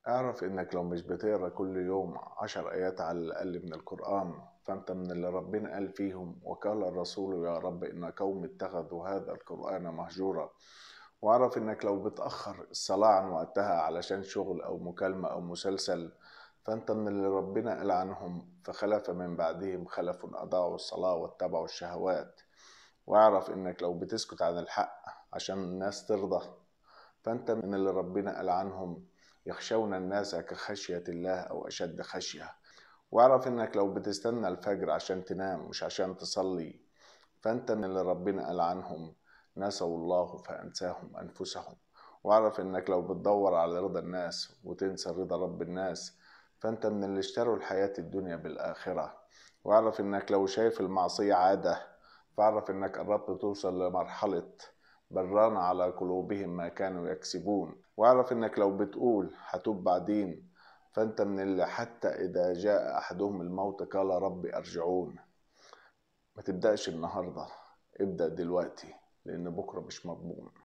اعرف انك لو مش بتقرا كل يوم 10 ايات على الاقل من القرآن، فانت من اللي ربنا قال فيهم: وقال الرسول يا رب ان قوم اتخذوا هذا القرآن مهجورا. واعرف انك لو بتأخر الصلاة عن وقتها علشان شغل او مكالمة او مسلسل، فانت من اللي ربنا قال عنهم: فخلف من بعدهم خلف اضاعوا الصلاة واتبعوا الشهوات. واعرف انك لو بتسكت عن الحق عشان الناس ترضى، فأنت من اللي ربنا قال عنهم: يخشون الناس كخشية الله أو أشد خشية. واعرف إنك لو بتستنى الفجر عشان تنام مش عشان تصلي، فأنت من اللي ربنا قال عنهم: نسوا الله فأنساهم أنفسهم. واعرف إنك لو بتدور على رضا الناس وتنسى رضا رب الناس، فأنت من اللي اشتروا الحياة الدنيا بالآخرة. واعرف إنك لو شايف المعصية عادة، فاعرف إنك قربت توصل لمرحلة بران على قلوبهم ما كانوا يكسبون. واعرف إنك لو بتقول هتوب بعدين، فأنت من اللي حتى إذا جاء أحدهم الموت قال رب أرجعون. ما تبدأش النهاردة، ابدأ دلوقتي، لأن بكرة مش مضمون.